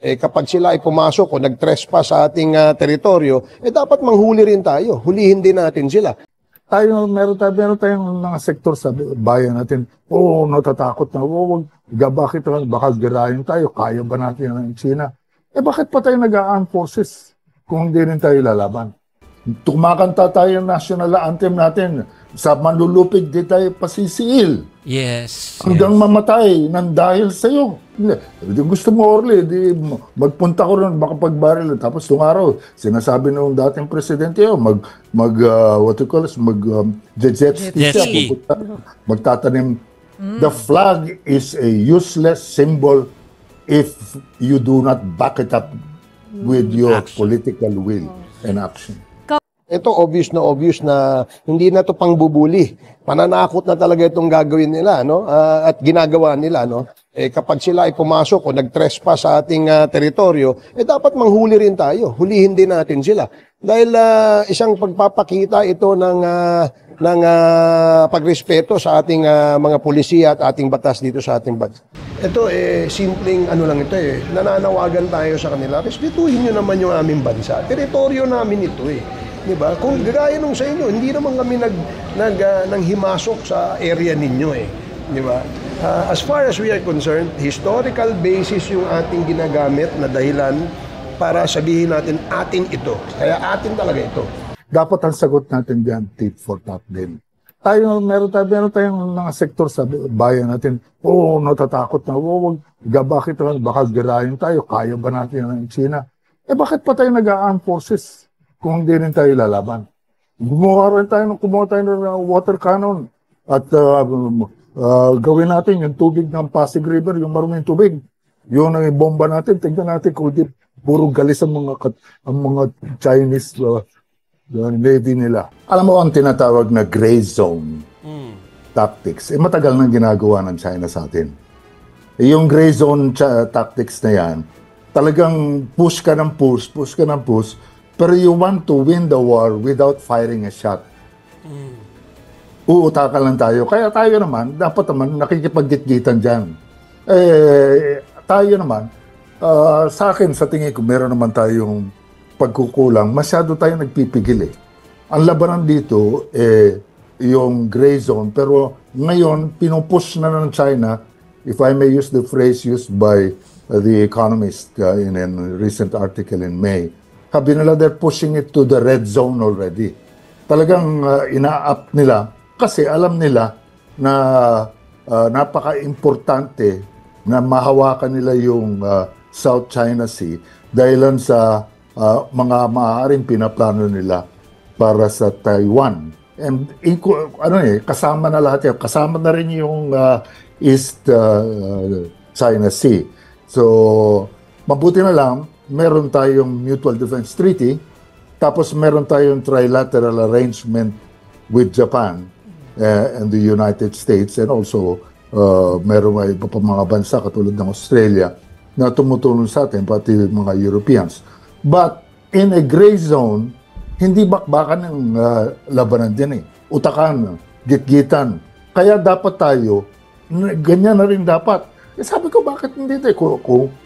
Kapag sila ay pumasok o nag-trespass sa ating teritoryo, dapat manghuli rin tayo. Hulihin din natin sila. Meron tayong mga sektor sa bayan natin. Oo, natatakot na. Oo, bakit baka girahin tayo? Kaya ba natin ang China? Bakit pa tayo nag-armed forces kung hindi rin tayo lalaban? Tumakanta tayo ng national anthem natin. Sa manlulupig, di tayo pasisiil. Yes. Hanggang mamatay nang dahil sa'yo. Gusto mo, Orly, magpunta ko rin, makapagbaril. Tapos itong araw, sinasabi nung dating presidente, jet ski. Magtatanim. The flag is a useless symbol if you do not back it up with your political will and action. Ito obvious na hindi na to pangbubuli. Pananakot na talaga itong gagawin nila, no? At ginagawa nila, no? Kapag sila ay pumasok o nag-trespass sa ating teritoryo, dapat manghuli rin tayo. Hulihin din natin sila. Dahil isang pagpapakita ito ng pagrespeto sa ating mga pulisiya at ating batas dito sa ating bansa. Ito simpleng ano lang ito nananawagan tayo sa kanila. Respetuhin nyo naman yung aming bansa. Teritoryo namin ito Diba? Kung gaya nung sa inyo, hindi naman kami nang himasok sa area ninyo Diba? As far as we are concerned, historical basis yung ating ginagamit na dahilan para sabihin natin atin ito. Kaya atin talaga ito. Dapat ang sagot natin diyan, tit for tat din. Meron tayong mga sektor sa bayan natin. Oo, natatakot na. Oo, bakit baka girahin tayo? Kaya ba natin ang China? Bakit pa tayo nag-armed forces kung hindi rin tayo lalaban? Kumuha tayo ng water cannon at gawin natin yung tubig ng Pasig River, yung maruming tubig. Yun ang bomba natin. Tingnan natin kung di puro galis ang mga Chinese Navy nila. Alam mo ang tinatawag na gray zone tactics. Matagal nang ginagawa ng China sa atin. Yung gray zone tactics na yan, talagang push ka ng push, pero you want to win the war without firing a shot. Uutakan lang tayo. Kaya tayo naman, dapat naman nakikipag-gitgitan dyan. Tayo naman, sa akin, sa tingin ko, meron naman tayong pagkukulang. Masyado tayo nagpipigil Ang labanan dito, yung gray zone. Pero ngayon, pinupush na ng China, if I may use the phrase used by The Economist in a recent article in May, sabi nila, they're pushing it to the red zone already. Talagang ina-up nila kasi alam nila na napaka-importante na mahawakan nila yung South China Sea dahilan sa mga maaaring pinaplano nila para sa Taiwan. And kasama na lahat yan. Kasama na rin yung East China Sea. So, mabuti na lang, meron tayong Mutual Defense Treaty, tapos meron tayong trilateral arrangement with Japan and the United States, and also meron iba pa mga bansa katulad ng Australia na tumutulong sa atin, pati mga Europeans. But in a gray zone, hindi bakbakan ng labanan din Utakan, gitgitan. Kaya dapat tayo, ganyan na rin dapat. Sabi ko, bakit hindi tayo?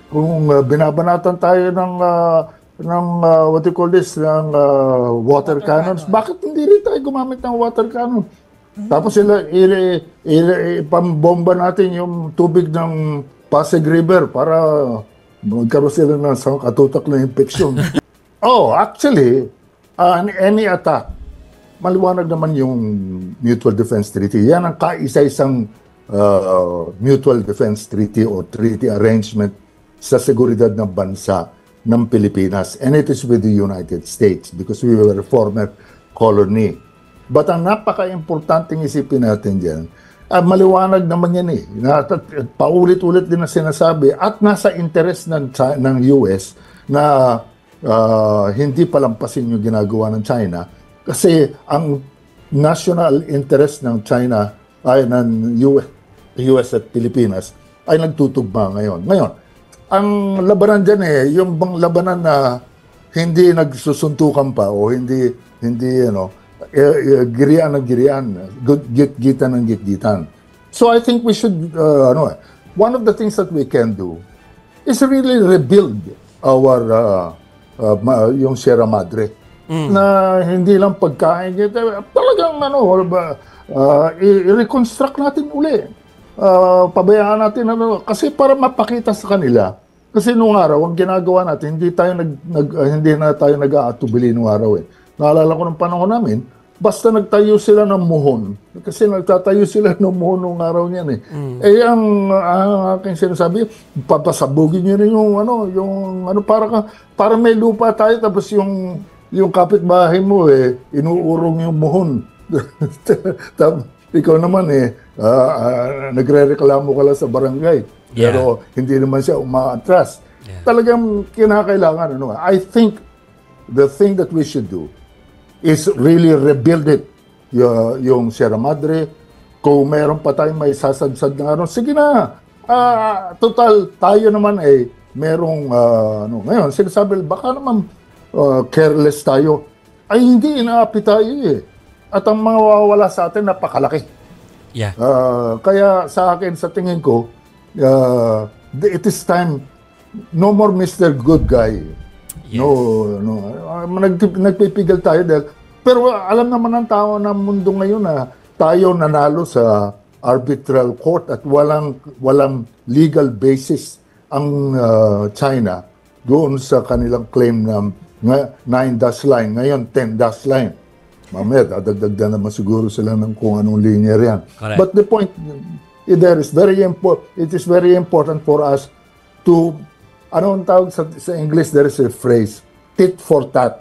Kung binabanatan tayo ng what you call this, ng water cannons, bakit hindi rin tayo gumamit ng water cannon? Tapos ipambomba natin yung tubig ng Pasig River para magkaroon sila ng katutak na infection. Actually, any attack, maliwanag naman yung Mutual Defense Treaty. Yan ang kaisa-isang Mutual Defense Treaty o treaty arrangement sa seguridad ng bansa ng Pilipinas. And it is with the United States because we were a former colony. But ang napaka-importanting isipin natin dyan, maliwanag naman yan paulit-ulit din na sinasabi at nasa interest ng US na hindi palampasin yung ginagawa ng China kasi ang national interest ng China ay ng US at Pilipinas ay nagtutugma ngayon. Ang labanan dyan yung bang labanan na hindi nagsusuntukan pa o hindi girian ng girian, gitgitan ng gitgitan. So I think we should, one of the things that we can do is really rebuild our yung Sierra Madre. Na hindi lang pagkain, talagang i-reconstruct natin uli. Pabayaan natin kasi para mapakita sa kanila. Kasi nung araw, ang ginagawa natin, hindi na tayo nag-aatubili nung araw eh. Naalala ko ng panahon namin, basta nagtayo sila ng muhon. Kasi nagtatayo sila ng muhon nung araw niyan eh. Ang aking sinasabi, papasabugin niyo rin para may lupa tayo, tapos yung kapitbahay mo eh, inuurong yung muhon. Ikaw naman eh, nagre-reklamo ka lang sa barangay. Pero hindi naman siya umaatras. Talagang kinakailangan. I think the thing that we should do is really rebuild it. Yung Sierra Madre, kung meron pa tayong may sasadsad na sige na. Total, tayo naman eh, merong, ngayon, sinasabi, baka naman careless tayo. Ay, hindi, inaapi tayo eh. At ang mga wawala sa atin, napakalaki. Kaya sa akin, sa tingin ko, it is time, no more Mr. Good Guy. Yes. Nagpipigil tayo dahil, pero alam naman ng tao ng mundo ngayon na tayo nanalo sa arbitral court at walang legal basis ang China doon sa kanilang claim na 9-dash line, ngayon 10-dash line. Mamaya, dadagdag na naman siguro sila ng kung anong linya riyan. But the point there is it is very important for us to, anong tawag sa English, there is a phrase, tit for tat.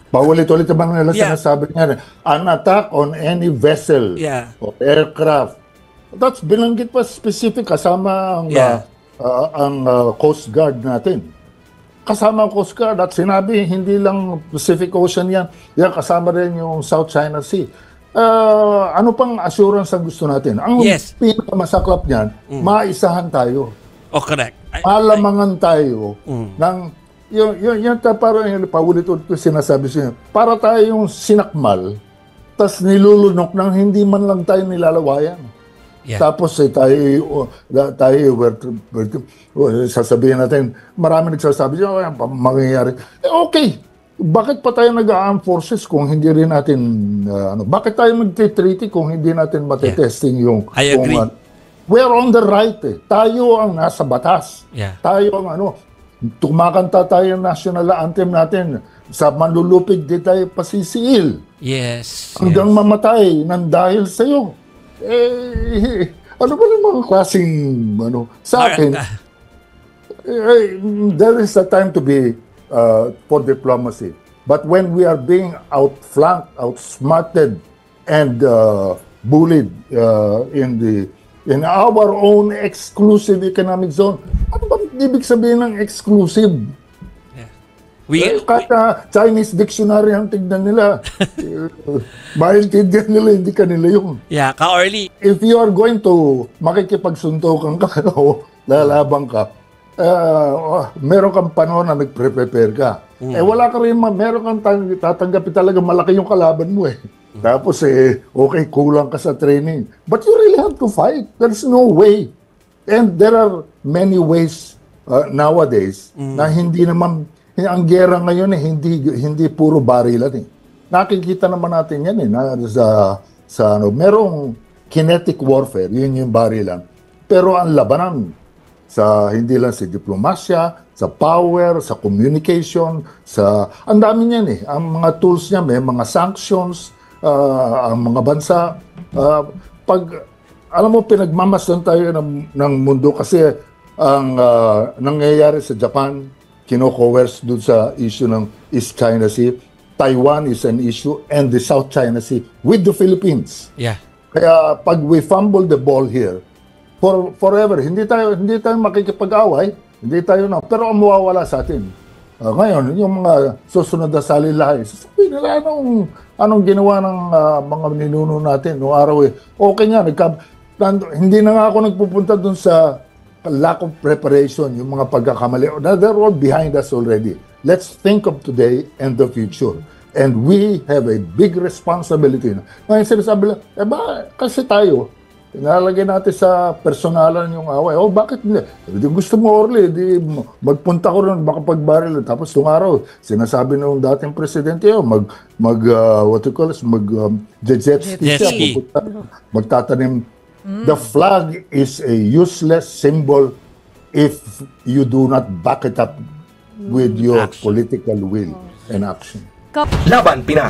Paulit-ulit naman nila sinasabi niya, an attack on any vessel or aircraft. That's binanggit pa specific kasama ang Coast Guard natin. Kasama ang Coast Guard at sinabi, hindi lang Pacific Ocean yan, kasama rin yung South China Sea. Ano pang assurance ang gusto natin? Ang pinakamasaklap niyan, maisahan tayo. Correct. Malamangan tayo ng yan parang paulit-ulit ko sinasabi siya. Para tayong sinakmal, tas nilulunok ng hindi man lang tayo nilalawayan. Tapos sasabihin natin, marami nagsasabi, mangyayari. Okay, bakit pa tayo nag-armed forces kung hindi rin natin, bakit tayo mag-treaty kung hindi natin matetesting yung... I agree. We're on the right eh. Tayo ang nasa batas. Tayo ang tumakanta tayo ng national anthem natin. Sa manlulupig di tayo pasisiil. Hanggang mamatay nang dahil sa'yo. Ano ba yung mga klaseng, sa akin, there is a time to be for diplomacy. But when we are being outflanked, outsmarted, and bullied in our own exclusive economic zone, ano ba ibig sabihin ng exclusive? Kaya Chinese dictionary ang tignan nila. Maintindihan nila, hindi kanila yun. Ka-early. If you are going to makikipagsuntukan ka, lalabang ka, meron kang panahon na nag-prepare ka. Wala ka rin, meron kang tatanggapin talaga malaki yung kalaban mo eh. Tapos okay, kulang ka sa training. But you really have to fight. There's no way. And there are many ways nowadays na hindi naman, ang gera ngayon hindi puro barilan eh. Nakikita naman natin yan eh, merong kinetic warfare, yun yung barilan. Pero ang labanan hindi lang sa diplomasya, sa power, sa communication, ang dami niyan eh. Ang mga tools niya, may mga sanctions, ang mga bansa. Alam mo, pinagmamasdan tayo ng mundo kasi ang nangyayari sa Japan, kino-coerce dun sa issue ng East China Sea. Taiwan is an issue and the South China Sea with the Philippines. Kaya pag we fumble the ball here, forever, hindi tayo makikipag-away, pero ang mawawala sa atin. Ngayon, yung mga susunod na salilahi, sasabihin nila anong ginawa ng mga ninuno natin noong araw eh. Okay nga, hindi na nga ako nagpupunta dun sa lack of preparation, yung mga pagkakamali. They're all behind us already. Let's think of today and the future. And we have a big responsibility. Ngayon sinasabi lang, kasi tayo, Inalagay natin sa personalan yung away. Oh, bakit hindi? Di gusto mo, Orly, di magpunta ko rin, baka pagbaril. Tapos itong araw, sinasabi nung dating presidente, what you call this, jet ski siya, ski. magtatanim. The flag is a useless symbol if you do not back it up with your Action. political will and action. Laban Pinas.